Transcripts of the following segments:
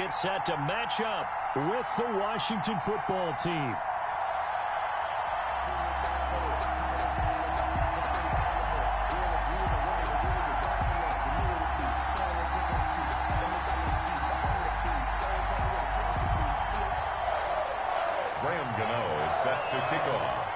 get set to match up with the Washington football team. Set to kick off.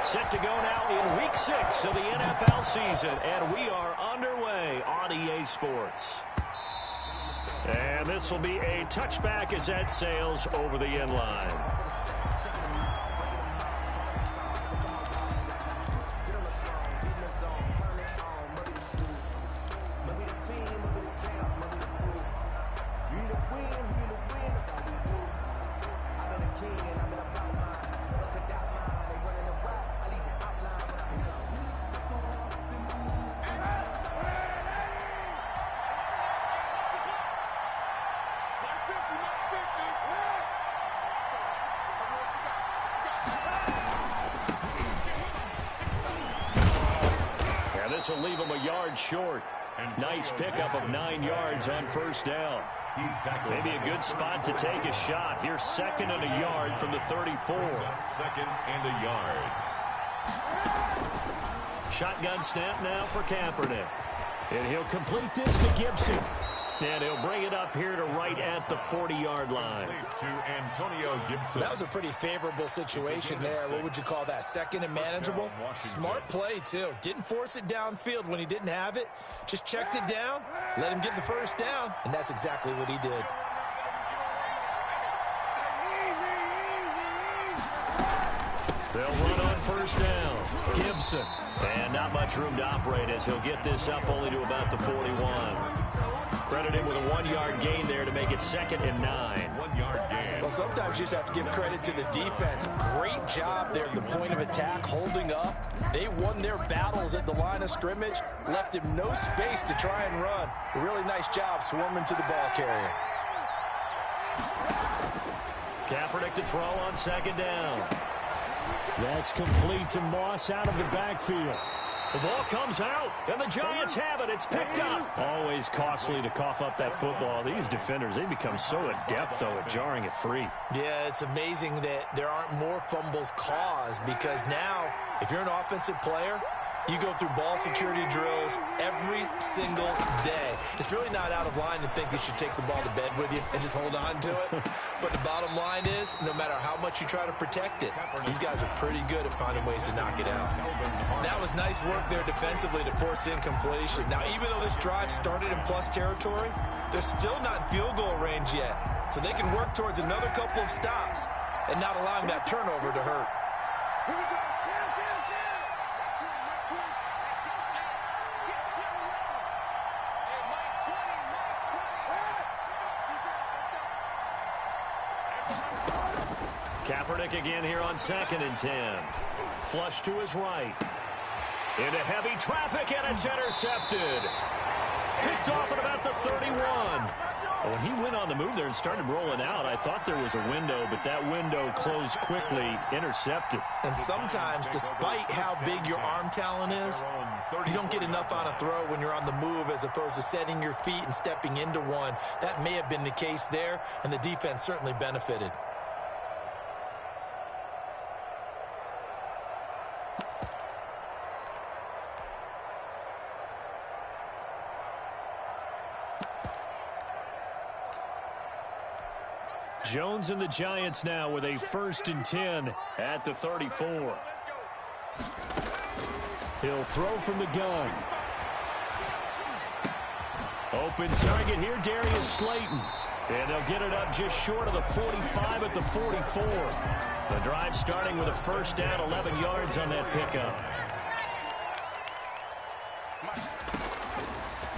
Set to go now in Week 6 of the NFL season, and we are underway on EA Sports. And this will be a touchback as that sails over the end line. This will leave him a yard short. Nice pickup of 9 yards on first down. Maybe a good spot to take a shot. Here's 2nd and a yard from the 34. 2nd and a yard. Shotgun snap now for Kaepernick. And he'll complete this to Gibson. And he'll bring it up here to right at the 40-yard line. To Antonio Gibson. That was a pretty favorable situation there. What would you call that? 2nd and manageable? Smart play, too. Didn't force it downfield when he didn't have it. Just checked it down, let him get the first down, and that's exactly what he did. They'll run on first down. Gibson. And not much room to operate as he'll get this up only to about the 41. Credit him with a 1-yard gain there to make it 2nd and 9. 1-yard gain. Well, sometimes you just have to give credit to the defense. Great job there at the point of attack, holding up. They won their battles at the line of scrimmage, left him no space to try and run. A really nice job swarming to the ball carrier. Kaepernick to throw on 2nd down. That's complete to Moss out of the backfield. The ball comes out, and the Giants have it. It's picked up. Always costly to cough up that football. These defenders, they become so adept, though, at jarring it free. Yeah, it's amazing that there aren't more fumbles caused because now, if you're an offensive player, you go through ball security drills every single day. It's really not out of line to think you should take the ball to bed with you and just hold on to it. But the bottom line is, no matter how much you try to protect it, these guys are pretty good at finding ways to knock it out. That was nice work there defensively to force incompletion. Now, even though this drive started in plus territory, they're still not in field goal range yet. So they can work towards another couple of stops and not allowing that turnover to hurt. Kaepernick again here on 2nd and 10. Flush to his right. Into heavy traffic, and it's intercepted. Picked off at about the 31. When he went on the move there and started rolling out, I thought there was a window, but that window closed quickly, intercepted. And sometimes, despite how big your arm talent is, you don't get enough on a throw when you're on the move as opposed to setting your feet and stepping into one. That may have been the case there, and the defense certainly benefited. Jones and the Giants now with a 1st and 10 at the 34. He'll throw from the gun. Open target here, Darius Slayton. And they'll get it up just short of the 45 at the 44. The drive starting with a 1st down, 11 yards on that pickup.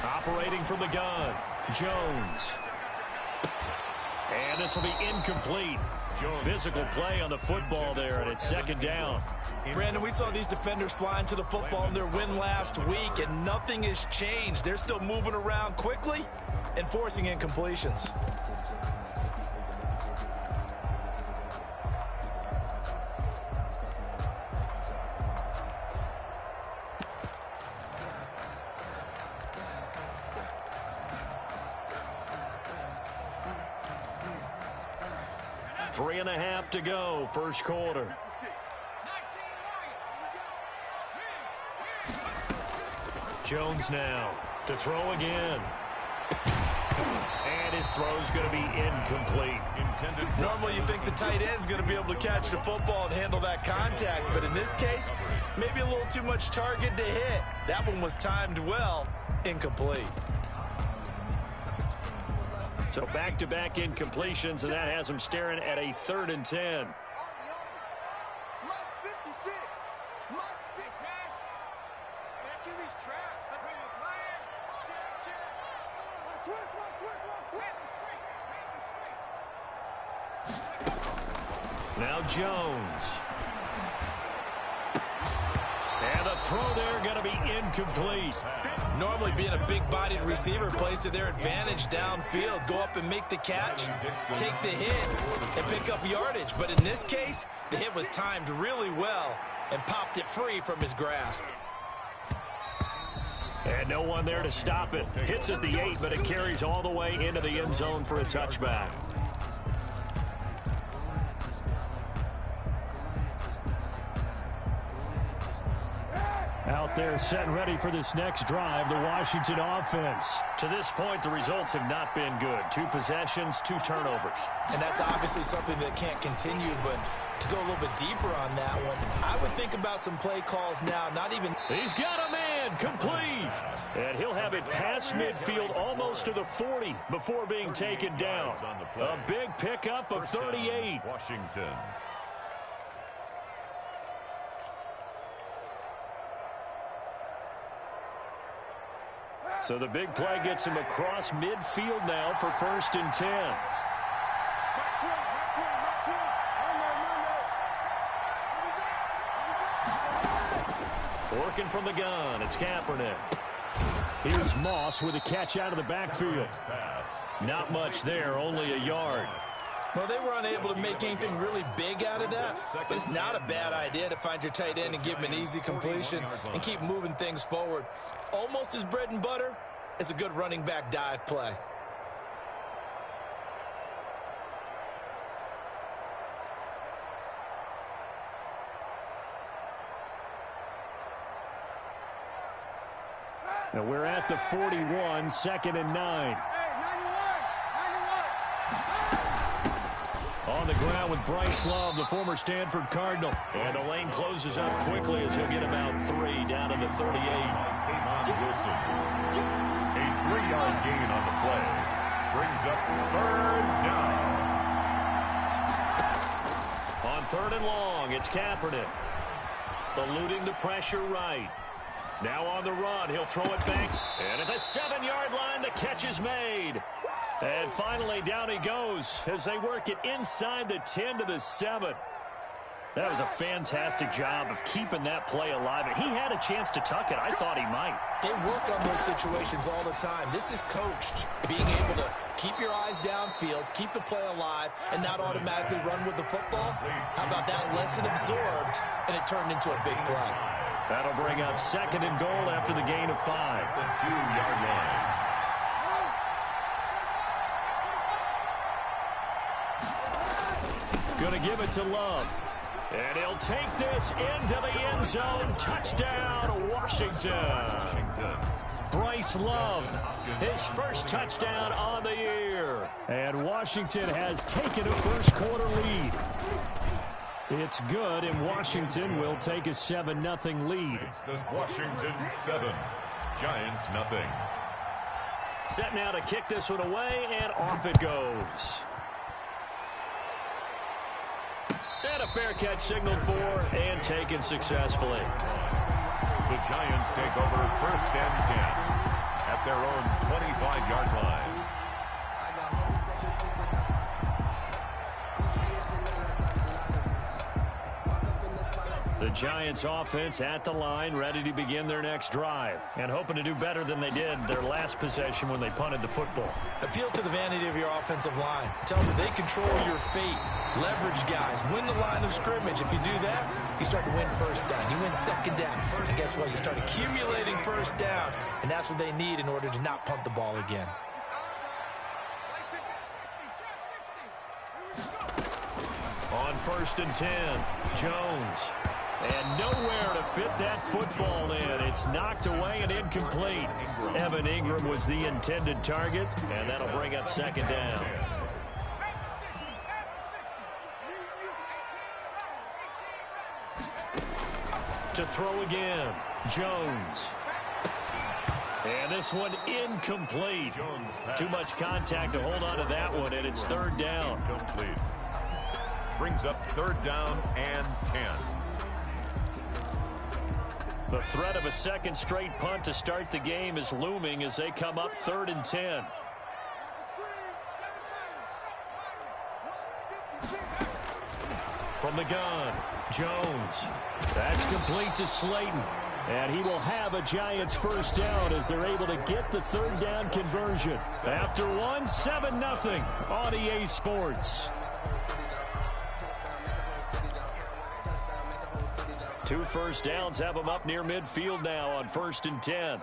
Operating from the gun, Jones. And this will be incomplete. Physical play on the football there, and it's 2nd down. Brandon, we saw these defenders flying to the football in their win last week, and nothing has changed. They're still moving around quickly and forcing incompletions. 3.5 to go, first quarter. Jones now to throw again. And his throw's going to be incomplete. Normally you think the tight end's going to be able to catch the football and handle that contact, but in this case, maybe a little too much target to hit. That one was timed well, incomplete. So back-to-back incompletions, and that has him staring at a 3rd and 10. Now Jones. And the throw there going to be incomplete. Normally being a big-bodied receiver plays to their advantage downfield. Go up and make the catch, take the hit, and pick up yardage. But in this case, the hit was timed really well and popped it free from his grasp. And no one there to stop it. Hits at the 8, but it carries all the way into the end zone for a touchback. Out there set and ready for this next drive, the Washington offense. To this point, the results have not been good. 2 possessions, 2 turnovers. And that's obviously something that can't continue, but to go a little bit deeper on that one, I would think about some play calls now, not even... He's got a man, complete. And he'll have it past midfield almost to the 40 before being taken down. A big pickup of 38. Washington. So the big play gets him across midfield now for 1st and 10. Working from the gun, it's Kaepernick. Here's Moss with a catch out of the backfield. Not much there, only a yard. Well, they were unable to make anything really big out of that, but it's not a bad idea to find your tight end and give him an easy completion and keep moving things forward. Almost as bread and butter as a good running back dive play. Now we're at the 41, 2nd and 9. On the ground with Bryce Love, the former Stanford Cardinal. And the lane closes up quickly as he'll get about 3 down to the 38. Wilson. A 3-yard gain on the play. Brings up 3rd down. On 3rd and long, it's Kaepernick. Eluding the pressure right. Now on the run, he'll throw it back. And at the 7-yard line, the catch is made. And finally, down he goes as they work it inside the 10 to the 7. That was a fantastic job of keeping that play alive. He had a chance to tuck it. I thought he might. They work on those situations all the time. This is coached, being able to keep your eyes downfield, keep the play alive, and not automatically run with the football. How about that lesson absorbed, and it turned into a big play? That'll bring up 2nd and goal after the gain of 5. The 2-yard line. Going to give it to Love. And he'll take this into the end zone. Touchdown, Washington. Bryce Love, his first touchdown on the year. And Washington has taken a first quarter lead. It's good, and Washington will take a 7-0 lead. It's Washington 7, Giants 0. Set now to kick this one away, and off it goes. And a fair catch signaled for and taken successfully. The Giants take over 1st and 10 at their own 25-yard line. The Giants offense at the line, ready to begin their next drive, and hoping to do better than they did their last possession when they punted the football. Appeal to the vanity of your offensive line. Tell them that they control your fate. Leverage guys. Win the line of scrimmage. If you do that, you start to win 1st down. You win 2nd down. And guess what? You start accumulating 1st downs, and that's what they need in order to not punt the ball again. first and 10. Jones. And nowhere to fit that football in. It's knocked away and incomplete. Evan Ingram was the intended target, and that'll bring up second down. To throw again, Jones. And this one incomplete. Too much contact to hold on to that one, and it's third down. Complete. Brings up third down and 10. The threat of a second straight punt to start the game is looming as they come up third and 10. From the gun, Jones. That's complete to Slayton. And he will have a Giants first down as they're able to get the third down conversion. After one, 7-0 on EA Sports. 2 first downs have them up near midfield now on first and 10.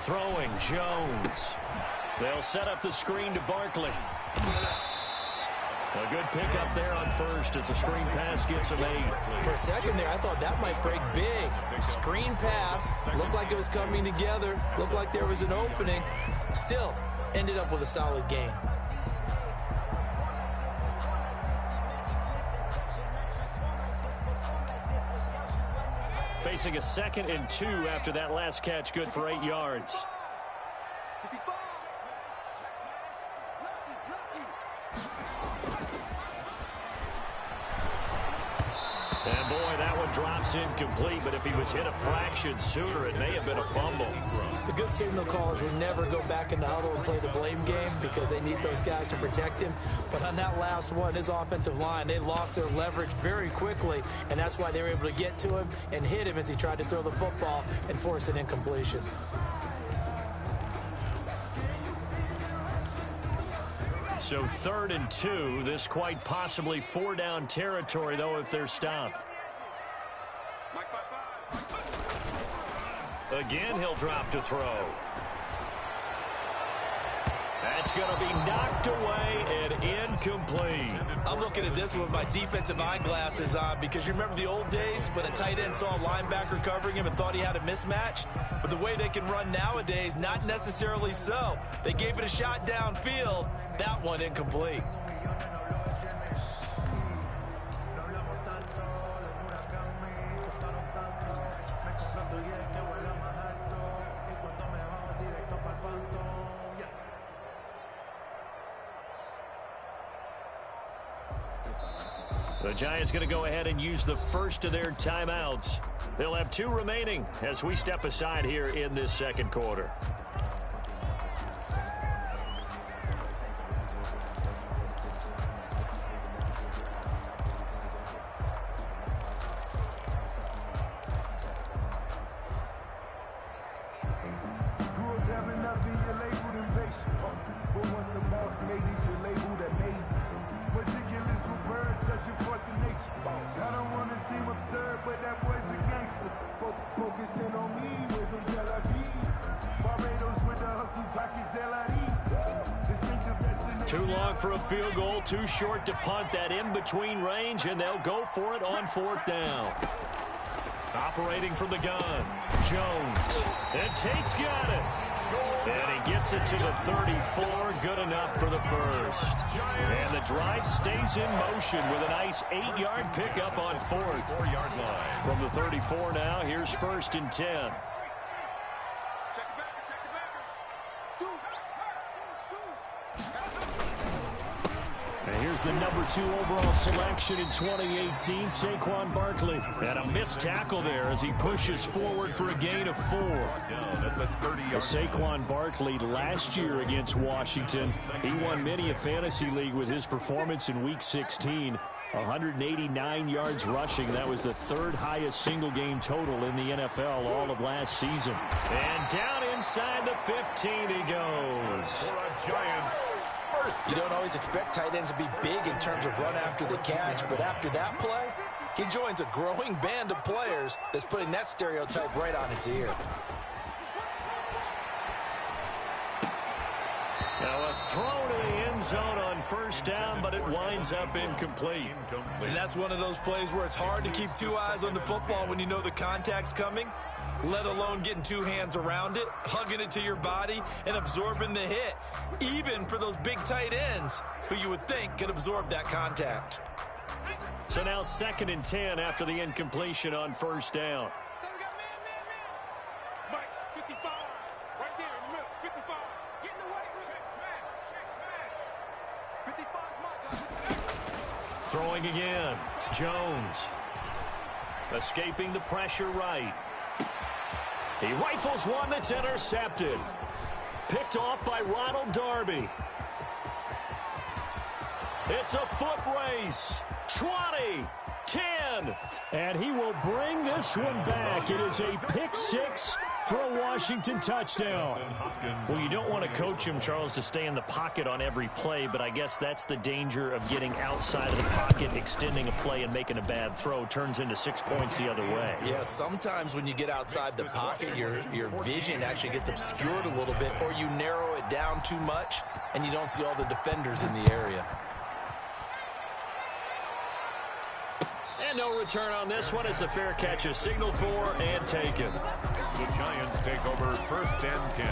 Throwing, Jones. They'll set up the screen to Barkley. A good pickup there on first as the screen pass gets him 8. For a second there, I thought that might break big. Screen pass, looked like it was coming together, looked like there was an opening. Still, ended up with a solid gain. Facing a 2nd and 2 after that last catch, good for 8 yards. And boy, that one drops incomplete, but if he was hit a fraction sooner, it may have been a fumble. The good signal callers would never go back in the huddle and play the blame game because they need those guys to protect him. But on that last one, his offensive line, they lost their leverage very quickly, and that's why they were able to get to him and hit him as he tried to throw the football and force an incompletion. So 3rd and 2, this quite possibly 4-down territory, though, if they're stopped. Again, he'll drop to throw. That's going to be knocked away and incomplete. I'm looking at this with my defensive eyeglasses on because you remember the old days when a tight end saw a linebacker covering him and thought he had a mismatch? But the way they can run nowadays, not necessarily so. They gave it a shot downfield. That one incomplete. The Giants going to go ahead and use the first of their timeouts. They'll have 2 remaining as we step aside here in this second quarter. Too long for a field goal, too short to punt. That in-between range, and they'll go for it on 4th down. Operating from the gun, Jones. And Tate's got it. And he gets it to the 34. Good enough for the first. And the drive stays in motion with a nice 8-yard pickup on 4th. 4-yard line. From the 34 now, here's 1st and 10. And here's the number 2 overall selection in 2018, Saquon Barkley. And a missed tackle there as he pushes forward for a gain of 4. Saquon Barkley last year against Washington, he won many a fantasy league with his performance in Week 16. 189 yards rushing. That was the 3rd highest single game total in the NFL all of last season. And down inside the 15 he goes. For a Giants. You don't always expect tight ends to be big in terms of run after the catch, but after that play, he joins a growing band of players that's putting that stereotype right on its ear. Now a throw to the end zone on first down, but it winds up incomplete. And that's one of those plays where it's hard to keep two eyes on the football when you know the contact's coming, let alone getting two hands around it, hugging it to your body, and absorbing the hit, even for those big tight ends who you would think could absorb that contact. So now 2nd and 10 after the incompletion on first down. Throwing again. Jones. Escaping the pressure right. He rifles one that's intercepted. Picked off by Ronald Darby. It's a foot race. 20, 10. And he will bring this one back. It is a pick six for a Washington touchdown. Well, you don't want to coach him, Charles, to stay in the pocket on every play, but I guess that's the danger of getting outside of the pocket, extending a play, and making a bad throw. Turns into 6 points the other way. Yeah, sometimes when you get outside the pocket, your vision actually gets obscured a little bit, or you narrow it down too much, and you don't see all the defenders in the area. And no return on this one as the fair catch is signaled for and taken. The Giants take over 1st and 10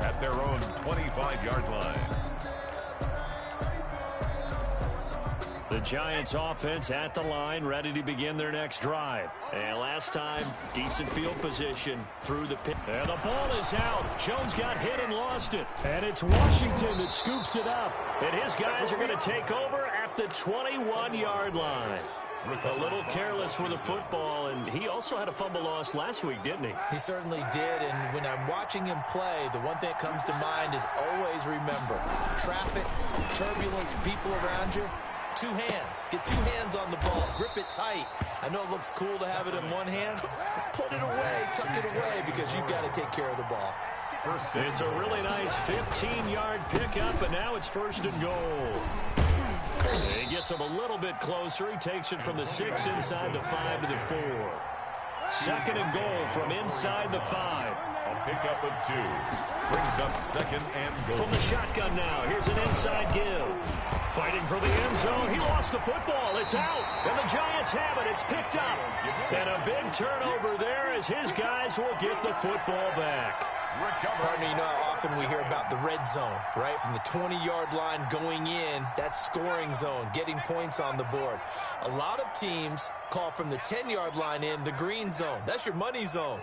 at their own 25-yard line. The Giants offense at the line, ready to begin their next drive. And last time, decent field position through the pit. And the ball is out. Jones got hit and lost it. And it's Washington that scoops it up. And his guys are going to take over at the 21-yard line. A little careless with the football, and he also had a fumble loss last week, didn't he? He certainly did, and when I'm watching him play, the one thing that comes to mind is always remember, traffic, turbulence, people around you, two hands. Get two hands on the ball. Grip it tight. I know it looks cool to have it in one hand, but put it away, tuck it away, because you've got to take care of the ball. It's a really nice 15-yard pickup, and now it's 1st and goal. He gets him a little bit closer. He takes it from the 6 inside the 5 to the 4. 2nd and goal from inside the 5. A pickup of 2. Brings up 2nd and goal. From the shotgun now. Here's an inside give. Fighting for the end zone. He lost the football. It's out. And the Giants have it. It's picked up. And a big turnover there as his guys will get the football back. Partner, you know how often we hear about the red zone, right? From the 20-yard line going in, that's scoring zone, getting points on the board. A lot of teams call from the 10-yard line in the green zone. That's your money zone.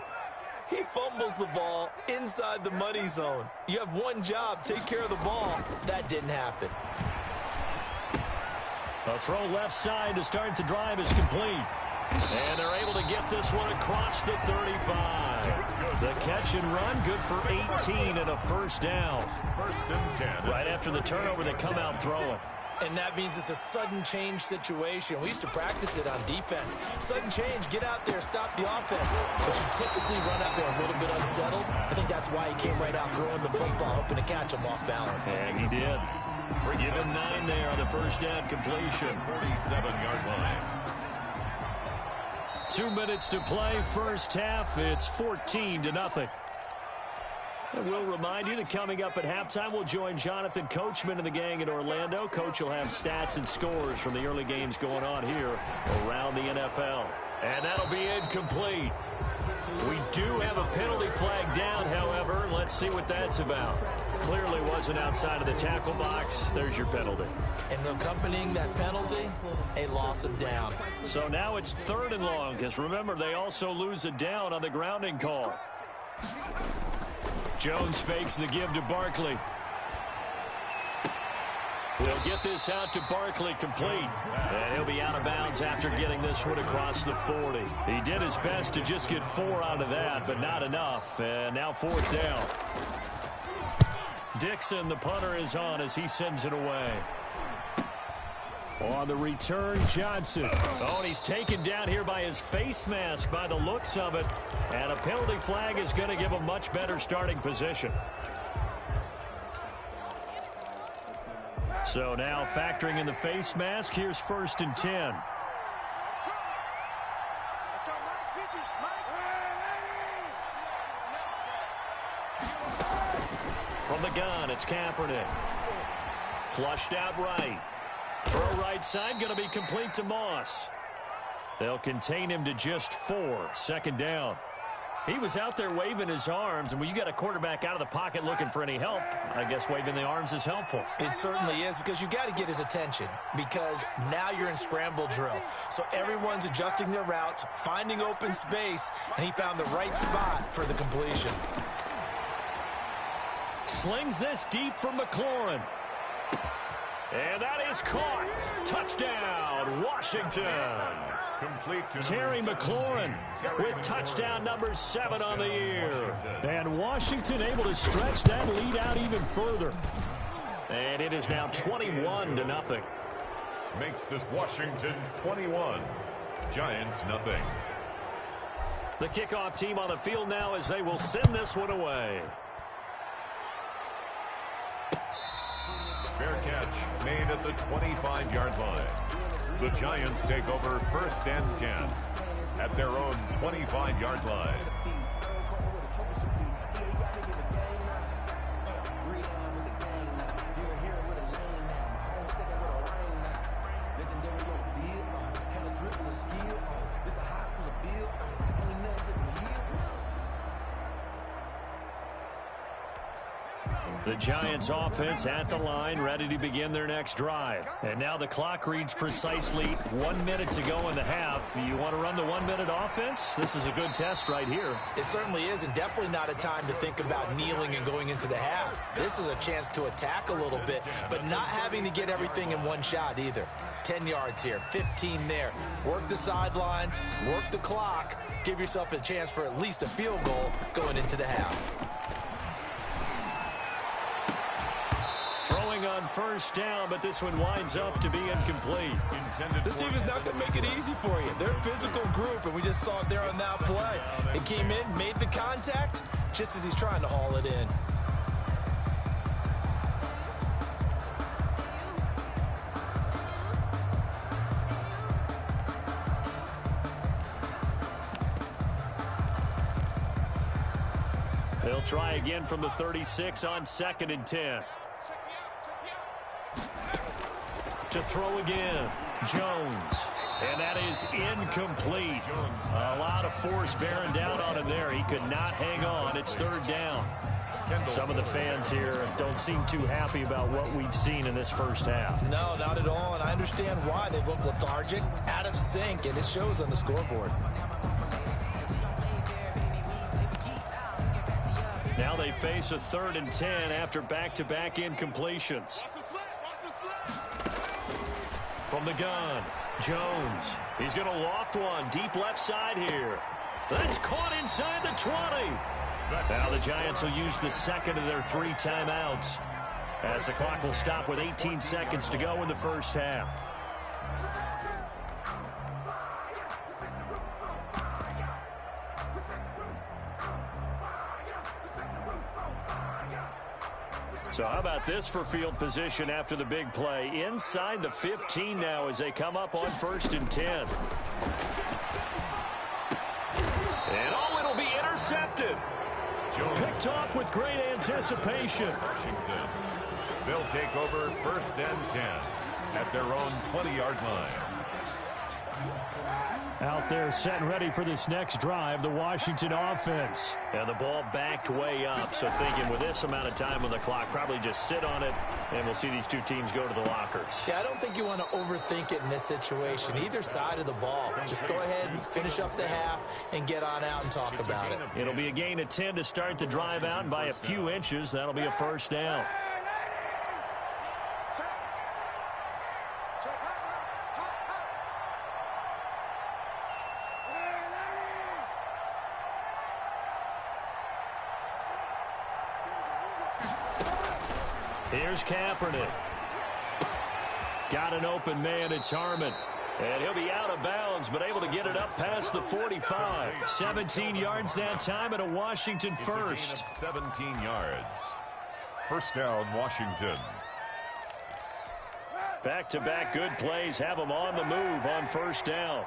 He fumbles the ball inside the money zone. You have one job, take care of the ball. That didn't happen. A throw left side to start the drive is complete. And they're able to get this one across the 35. The catch and run, good for 18 and a 1st down. 1st and 10. Right after the turnover, they come out throwing. And that means it's a sudden change situation. We used to practice it on defense. Sudden change, get out there, stop the offense. But you typically run out there a little bit unsettled. I think that's why he came right out throwing the football, hoping to catch him off balance. And he did. Give him 9 there on the 1st down completion. 47-yard line. 2 minutes to play, 1st half. It's 14-0. And we'll remind you that coming up at halftime, we'll join Jonathan Coachman and the gang in Orlando. Coach will have stats and scores from the early games going on here around the NFL. And that'll be incomplete. We do have a penalty flag down, however. Let's see what that's about. Clearly wasn't outside of the tackle box. There's your penalty. And accompanying that penalty, a loss of down. So now it's 3rd and long, because remember, they also lose a down on the grounding call. Jones fakes the give to Barkley. We'll get this out to Barkley complete. And he'll be out of bounds after getting this one across the 40. He did his best to just get 4 out of that, but not enough. And now 4th down. Dixon, the punter, is on as he sends it away. On the return, Johnson. Oh, and he's taken down here by his face mask by the looks of it. And a penalty flag is going to give a much better starting position. So now factoring in the face mask, here's 1st and 10. From the gun, it's Kaepernick. Flushed out right. Throw right side, going to be complete to Moss. They'll contain him to just 4. Second down. He was out there waving his arms, and when you got a quarterback out of the pocket looking for any help, I guess waving the arms is helpful. It certainly is, because you got to get his attention, because now you're in scramble drill. So everyone's adjusting their routes, finding open space, and he found the right spot for the completion. Slings this deep for McLaurin. And that is caught. Touchdown, Washington. Complete to Terry McLaurin with touchdown number 7 on the year. And Washington able to stretch that lead out even further. And it is now 21-0. Makes this Washington 21. Giants nothing. The kickoff team on the field now as they will send this one away. Fair catch made at the 25-yard line. The Giants take over 1st and 10 at their own 25-yard line. The Giants offense at the line, ready to begin their next drive. And now the clock reads precisely 1 minute to go in the half. You want to run the 1 minute offense? This is a good test right here. It certainly is, and definitely not a time to think about kneeling and going into the half. This is a chance to attack a little bit, but not having to get everything in one shot either. 10 yards here, 15 there. Work the sidelines, work the clock, give yourself a chance for at least a field goal going into the half. Throwing on 1st down, but this one winds up to be incomplete. This team is not going to make it easy for you. They're a physical group, and we just saw it there on that play. It came in, made the contact, just as he's trying to haul it in. They'll try again from the 36 on 2nd and 10. To throw again, Jones. And that is incomplete. A lot of force bearing down on him there. He could not hang on. It's 3rd down. Some of the fans here don't seem too happy about what we've seen in this first half. No, not at all, and I understand why. They've looked lethargic, out of sync, and it shows on the scoreboard. Now they face a 3rd and 10 after back-to-back incompletions. From the gun, Jones. He's going to loft one deep left side here. That's caught inside the 20. Now the Giants will use the second of their 3 timeouts as the clock will stop with 18 seconds to go in the first half. So how about this for field position after the big play? Inside the 15 now as they come up on 1st and 10. And it'll be intercepted. Picked off with great anticipation. Washington. They'll take over 1st and 10 at their own 20-yard line. Out there set and ready for this next drive, the Washington offense. And the ball backed way up, so thinking with this amount of time on the clock, probably just sit on it, and we'll see these two teams go to the lockers. Yeah, I don't think you want to overthink it in this situation. Either side of the ball. Just go ahead and finish up the half and get on out and talk about it. It'll be a gain of 10 to start the drive out, and by a few inches, that'll be a 1st down. Here's Kaepernick. Got an open man. It's Harmon. And he'll be out of bounds, but able to get it up past the 45. 17 yards that time and a Washington first. 17 yards. 1st down, Washington. Back-to-back good plays have them on the move on 1st down.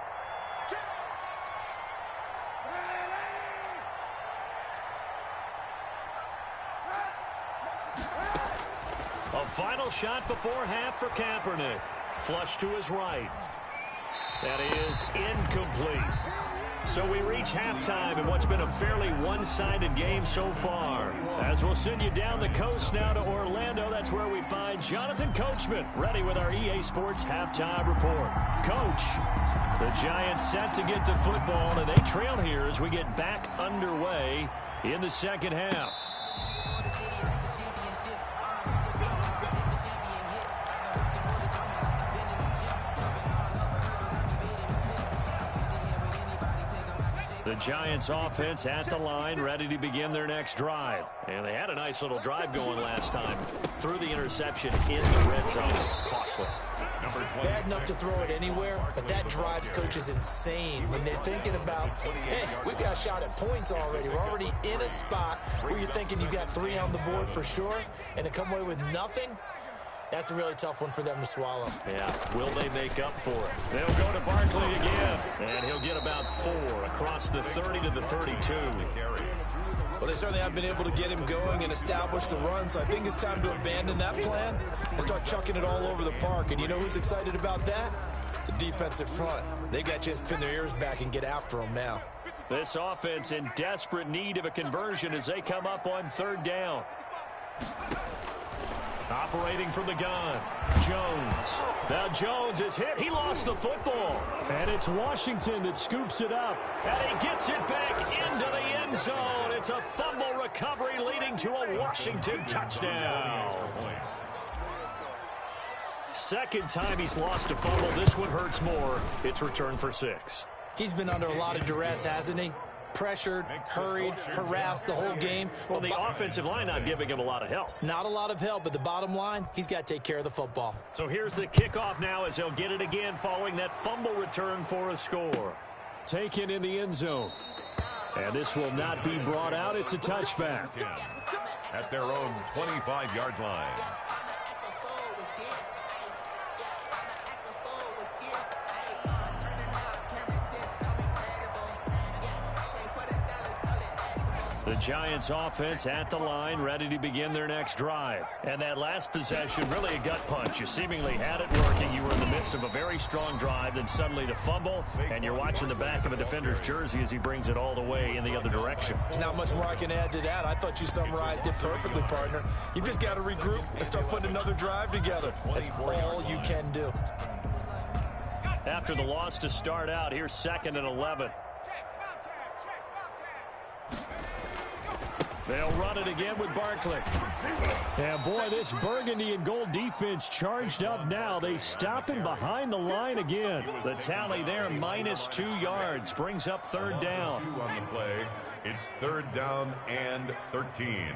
A A final shot before half for Kaepernick. Flush to his right. That is incomplete. So we reach halftime in what's been a fairly one-sided game so far. As we'll send you down the coast now to Orlando, that's where we find Jonathan Coachman, ready with our EA Sports halftime report. Coach, the Giants set to get the football, and they trail here as we get back underway in the second half. The Giants offense at the line, ready to begin their next drive. And they had a nice little drive going last time. Threw the interception in the red zone. Costly. Bad enough to throw it anywhere, but that drives coaches insane when they're thinking about, hey, we've got a shot at points already. We're already in a spot where you're thinking you got 3 on the board for sure, and to come away with nothing, that's a really tough one for them to swallow. Yeah, will they make up for it? They'll go to Barkley again, and he'll get about 4 across the 30 to the 32. Well, they certainly have been able to get him going and establish the run, so I think it's time to abandon that plan and start chucking it all over the park. And you know who's excited about that? The defensive front. They got to just pin their ears back and get after them now. This offense in desperate need of a conversion as they come up on 3rd down. Operating from the gun, Jones. Now Jones is hit. He lost the football. And it's Washington that scoops it up. And he gets it back into the end zone. It's a fumble recovery leading to a Washington touchdown. Second time he's lost a fumble. This one hurts more. It's returned for 6. He's been under a lot of duress, hasn't he? Pressured, hurried, harassed the whole game. Well, the offensive line not giving him a lot of help. Not a lot of help, but the bottom line, he's got to take care of the football. So here's the kickoff now as they'll get it again following that fumble return for a score. Taken in the end zone. And this will not be brought out. It's a touchback. At their own 25-yard line. The Giants offense at the line, ready to begin their next drive. And that last possession, really a gut punch. You seemingly had it working. You were in the midst of a very strong drive, then suddenly the fumble, and you're watching the back of a defender's jersey as he brings it all the way in the other direction. There's not much more I can add to that. I thought you summarized it perfectly, partner. You've just got to regroup and start putting another drive together. That's all you can do. After the loss to start out, here's 2nd and 11. They'll run it again with Barkley. And boy, this burgundy and gold defense charged up now. They stop him behind the line again. The tally there, -2 yards, brings up 3rd down. 2 on the play. It's 3rd down and 13.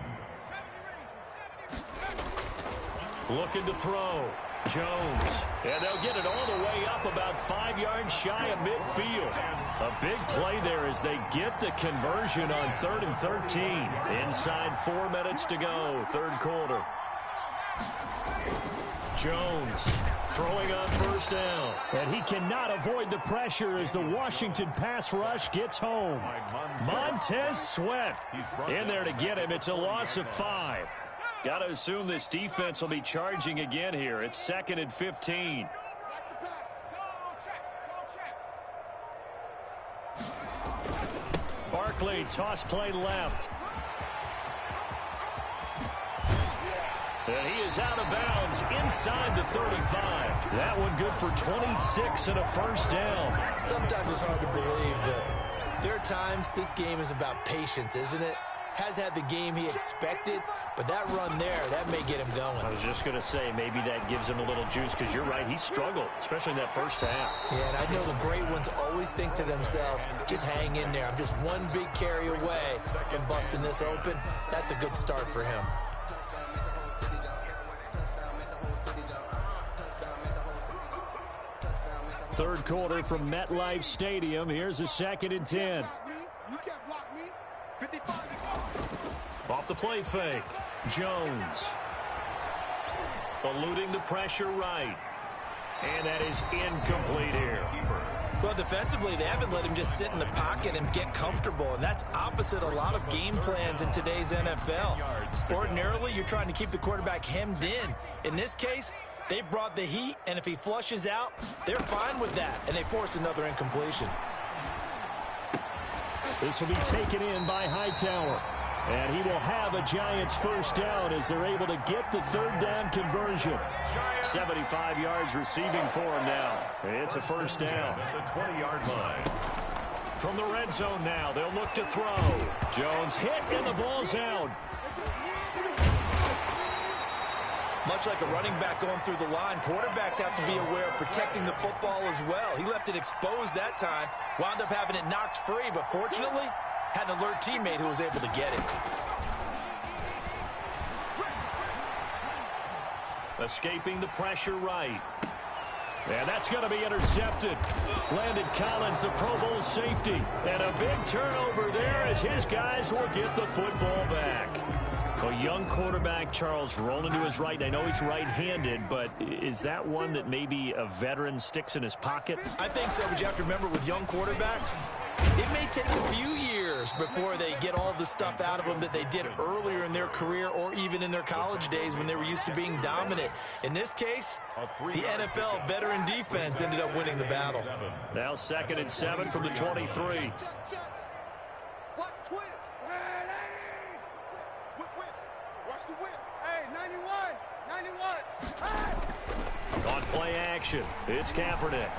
Looking to throw. Jones. And they'll get it all the way up about 5 yards shy of midfield. A big play there as they get the conversion on 3rd and 13. Inside 4 minutes to go, 3rd quarter. Jones throwing on 1st down. And he cannot avoid the pressure as the Washington pass rush gets home. Montez Sweat in there to get him. It's a loss of 5. Got to assume this defense will be charging again here. It's 2nd and 15. Barkley, toss play left. And he is out of bounds inside the 35. That one good for 26 and a 1st down. Sometimes it's hard to believe, but there are times this game is about patience, isn't it? Has had the game he expected, but that run there, that may get him going. I was just going to say, maybe that gives him a little juice, because you're right, he struggled, especially in that 1st half. Yeah, and I know the great ones always think to themselves, just hang in there. I'm just one big carry away from busting this open. That's a good start for him. Third quarter from MetLife Stadium. Here's a 2nd and 10. Off the play fake. Jones. Eluding the pressure right. And that is incomplete here. Well, defensively, they haven't let him just sit in the pocket and get comfortable, and that's opposite a lot of game plans in today's NFL. Ordinarily, you're trying to keep the quarterback hemmed in. In this case, they brought the heat, and if he flushes out, they're fine with that, and they force another incompletion. This will be taken in by Hightower. And he will have a Giants first down as they're able to get the third down conversion. 75 yards receiving for him now. It's a first down. At the 20-yard line. From the red zone now, they'll look to throw. Jones hit and the ball's out. Much like a running back going through the line, quarterbacks have to be aware of protecting the football as well. He left it exposed that time, wound up having it knocked free, but fortunately, had an alert teammate who was able to get it. Escaping the pressure right. And that's going to be intercepted. Landon Collins, the Pro Bowl safety. And a big turnover there as his guys will get the football back. A young quarterback, Charles, rolling to his right. I know he's right-handed, but is that one that maybe a veteran sticks in his pocket? I think so, but you have to remember with young quarterbacks, it may take a few years before they get all the stuff out of them that they did earlier in their career or even in their college days when they were used to being dominant. In this case, the NFL veteran defense ended up winning the battle. Now 2nd and 7 from the 23. On play action, it's Kaepernick.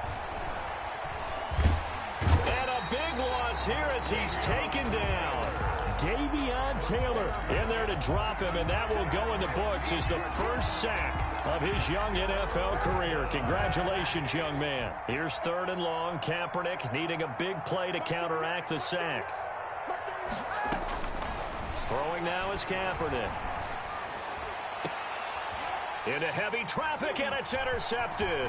And a big loss here as he's taken down. Davion Taylor in there to drop him, and that will go in the books as the first sack of his young NFL career. Congratulations, young man. Here's 3rd and long. Kaepernick needing a big play to counteract the sack. Throwing now is Kaepernick. Into heavy traffic, and it's intercepted.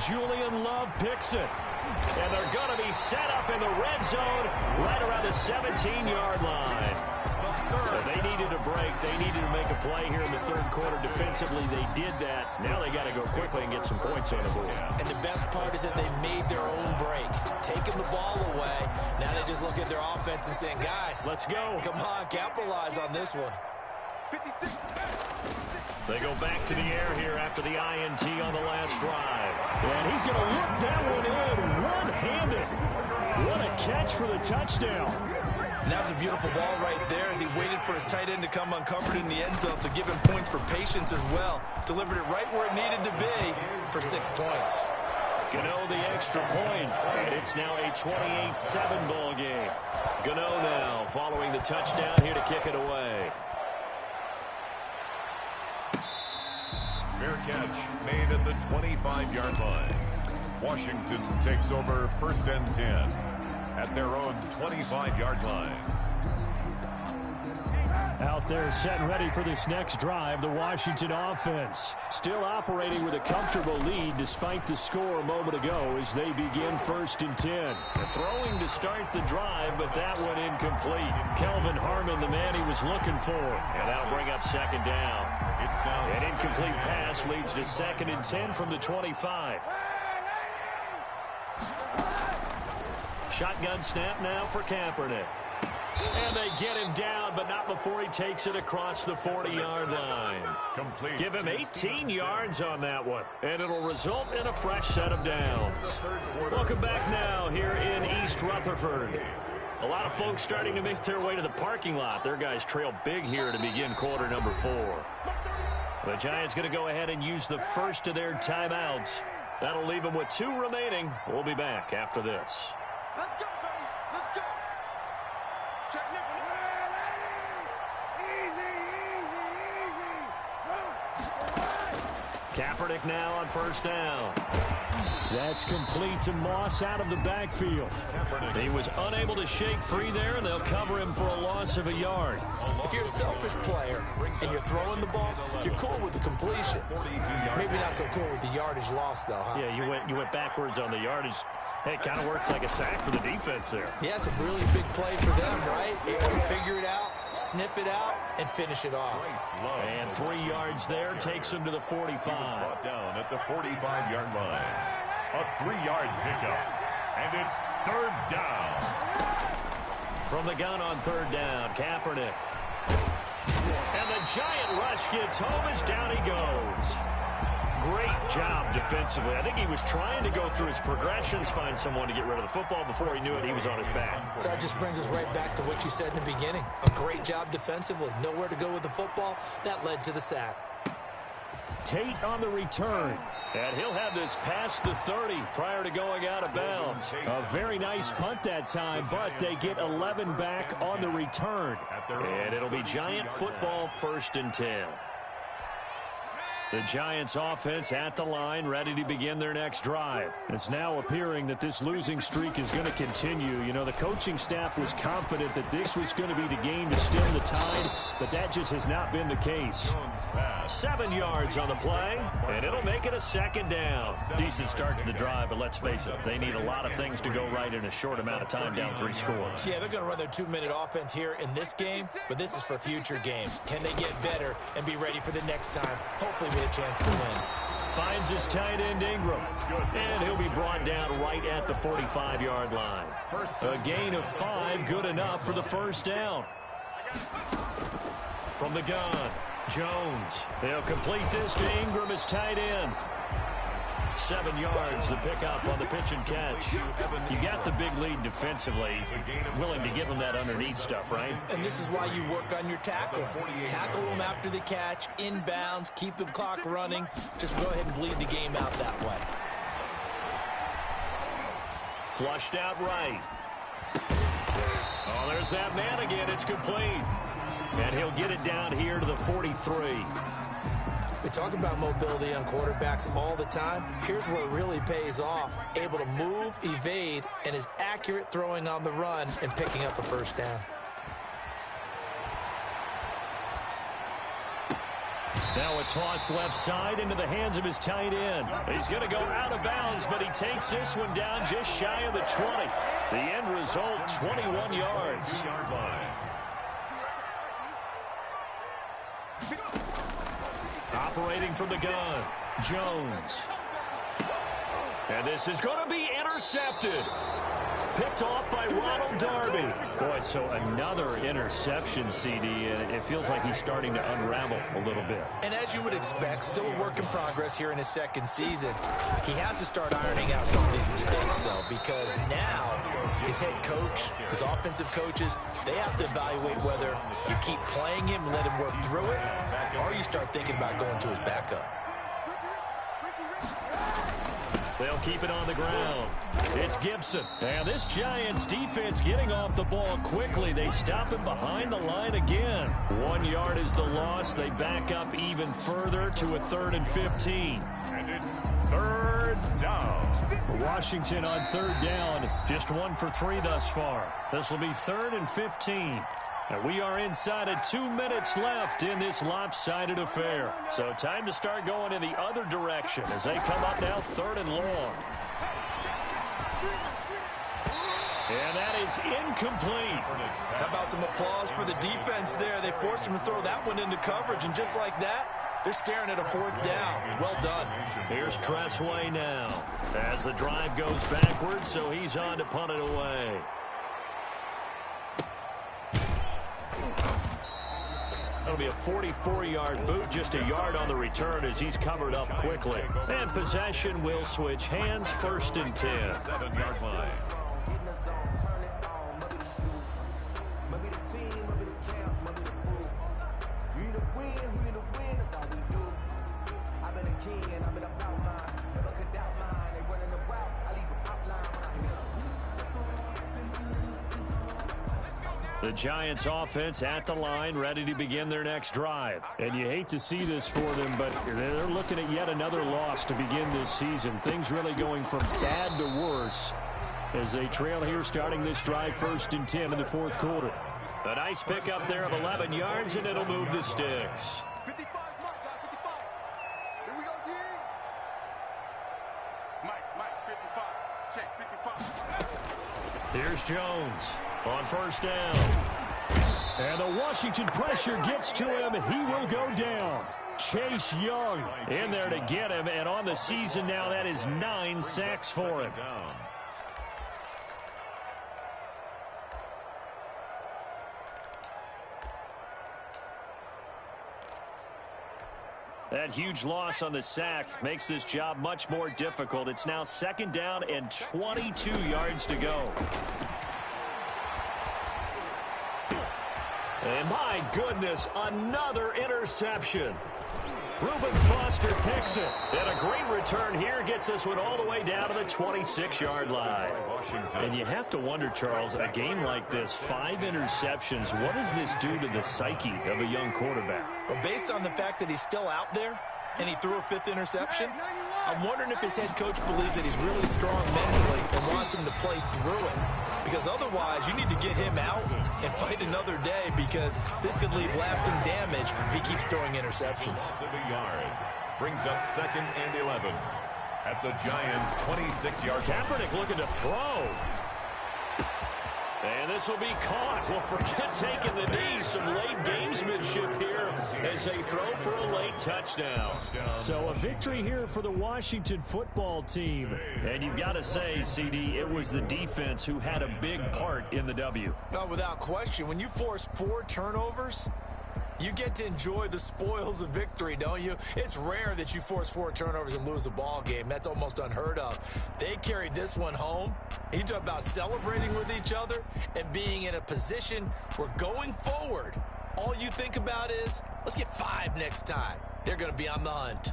Julian Love picks it. And they're going to be set up in the red zone right around the 17-yard line. They needed a break. They needed to make a play here in the 3rd quarter. Defensively, they did that. Now they got to go quickly and get some points on the board. And the best part is that they made their own break, taking the ball away. Now they just look at their offense and saying, guys, let's go. Come on, capitalize on this one. They go back to the air here after the INT on the last drive. And he's going to look that one in one-handed. What a catch for the touchdown. And that was a beautiful ball right there as he waited for his tight end to come uncovered in the end zone, so give him points for patience as well. Delivered it right where it needed to be for 6 points. Gano the extra point, and it's now a 28-7 ball game. Gano now following the touchdown here to kick it away. Fair catch made at the 25-yard line. Washington takes over 1st and 10 at their own 25-yard line. Out there set and ready for this next drive, the Washington offense. Still operating with a comfortable lead despite the score a moment ago as they begin 1st and 10. Throwing to start the drive, but that one incomplete. Kelvin Harmon, the man he was looking for. And that'll bring up 2nd down. It's now an incomplete pass leads to 2nd and 10 from the 25. Shotgun snap now for Kaepernick. And they get him down, but not before he takes it across the 40-yard line. complete. Give him 18 yards on that one, and it'll result in a fresh set of downs. Welcome back now here in East Rutherford. A lot of folks starting to make their way to the parking lot. Their guys trail big here to begin quarter number 4. The Giants going to go ahead and use the first of their timeouts. That'll leave them with 2 remaining. We'll be back after this. Let's go, baby. Let's go. Check Nick. Easy. Kaepernick now on 1st down. That's complete to Moss out of the backfield. He was unable to shake free there, and they'll cover him for a loss of a yard. If you're a selfish player and you're throwing the ball, you're cool with the completion. Maybe not so cool with the yardage loss, though, huh? Yeah, you went backwards on the yardage. Hey, it kind of works like a sack for the defense there. Yeah, it's a really big play for them, right? Able to figure it out, sniff it out, and finish it off. And 3 yards there takes him to the 45. Brought down at the 45-yard line. A 3-yard pickup. And it's third down. From the gun on third down, Kaepernick. And the giant rush gets home as down he goes. Great job defensively. I think he was trying to go through his progressions, find someone to get rid of the football. Before he knew it, he was on his back. So that just brings us right back to what you said in the beginning. A great job defensively. Nowhere to go with the football. That led to the sack. Tate on the return. And he'll have this past the 30 prior to going out of bounds. A very nice punt that time, but they get 11 back on the return. And it'll be Giant football, 1st and 10. The Giants offense at the line, ready to begin their next drive. It's now appearing that this losing streak is going to continue. You know, the coaching staff was confident that this was going to be the game to stem the tide, but that just has not been the case. 7 yards on the play, and it'll make it a 2nd down. Decent start to the drive, but let's face it, they need a lot of things to go right in a short amount of time, down 3 scores. Yeah, they're going to run their 2-minute offense here in this game, but this is for future games. Can they get better and be ready for the next time? Hopefully with a chance to win. Finds his tight end Ingram, and he'll be brought down right at the 45-yard line. A gain of 5, good enough for the 1st down. From the gun, Jones. They'll complete this to Ingram as tight end. 7 yards, the pickup on the pitch and catch. You got the big lead defensively. Willing to give them that underneath stuff, right? And this is why you work on your tackling. Tackle them after the catch, inbounds, keep the clock running. Just go ahead and bleed the game out that way. Flushed out right. Oh, there's that man again. It's complete. And he'll get it down here to the 43. We talk about mobility on quarterbacks all the time. Here's where it really pays off. Able to move, evade, and is accurate throwing on the run and picking up a 1st down. Now a toss left side into the hands of his tight end. He's going to go out of bounds, but he takes this one down just shy of the 20. The end result, 21 yards. Operating from the gun, Jones. And this is going to be intercepted. Picked off by Ronald Darby. Boy, so another interception, CD, and it feels like he's starting to unravel a little bit. And as you would expect, still a work in progress here in his 2nd season. He has to start ironing out some of these mistakes, though, because now his head coach, his offensive coaches, they have to evaluate whether you keep playing him and let him work through it, or you start thinking about going to his backup. They'll keep it on the ground. It's Gibson. And this Giants defense getting off the ball quickly. They stop him behind the line again. 1 yard is the loss. They back up even further to a 3rd and 15. And it's 3rd down. Washington on 3rd down. Just 1 for 3 thus far. This will be 3rd and 15. And we are inside of 2 minutes left in this lopsided affair. So time to start going in the other direction as they come up now 3rd and long. And that is incomplete. How about some applause for the defense there? They forced him to throw that one into coverage, and just like that, they're staring at a 4th down. Well done. Here's Tressway now as the drive goes backwards, so he's on to punt it away. That'll be a 44-yard boot, just a yard on the return as he's covered up quickly. And possession will switch hands, 1st and 10. 7-yard line. The Giants offense at the line, ready to begin their next drive. And you hate to see this for them, but they're looking at yet another loss to begin this season. Things really going from bad to worse as they trail here starting this drive 1st and 10 in the 4th quarter. A nice pickup there of 11 yards, and it'll move the sticks. 55, Mike, 55. Here we go, G. Mike, 55. Check, 55. Here's Jones on 1st down. And the Washington pressure gets to him. He will go down. Chase Young in there to get him. And on the season now, that is 9 sacks for him. That huge loss on the sack makes this job much more difficult. It's now 2nd down and 22 yards to go. And my goodness, another interception. Reuben Foster picks it. And a great return here gets this one all the way down to the 26-yard line. And you have to wonder, Charles, a game like this, 5 interceptions, what does this do to the psyche of a young quarterback? Well, based on the fact that he's still out there and he threw a 5th interception, I'm wondering if his head coach believes that he's really strong mentally and wants him to play through it. Because otherwise, you need to get him out and fight another day, because this could leave lasting damage if he keeps throwing interceptions. Brings up 2nd and 11 at the Giants' 26-yard line. Kaepernick looking to throw. And this will be caught. Well, forget taking the knee. Some late gamesmanship here as they throw for a late touchdown. So a victory here for the Washington football team. And you've got to say, CD, it was the defense who had a big part in the W. No, without question. When you force 4 turnovers, you get to enjoy the spoils of victory, don't you? It's rare that you force 4 turnovers and lose a ball game. That's almost unheard of. They carried this one home. You talk about celebrating with each other and being in a position where going forward, all you think about is, let's get 5 next time. They're going to be on the hunt.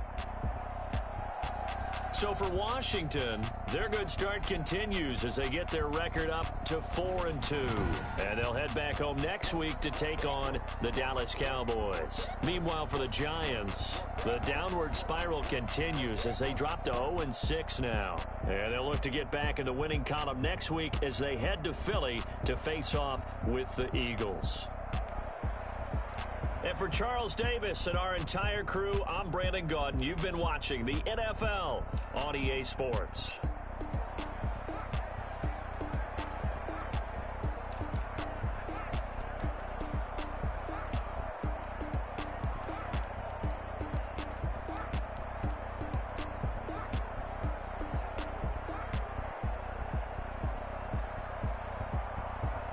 So for Washington, their good start continues as they get their record up to 4-2. And they'll head back home next week to take on the Dallas Cowboys. Meanwhile, for the Giants, the downward spiral continues as they drop to 0-6 now. And they'll look to get back in the winning column next week as they head to Philly to face off with the Eagles. And for Charles Davis and our entire crew, I'm Brandon Gaudin. You've been watching the NFL on EA Sports.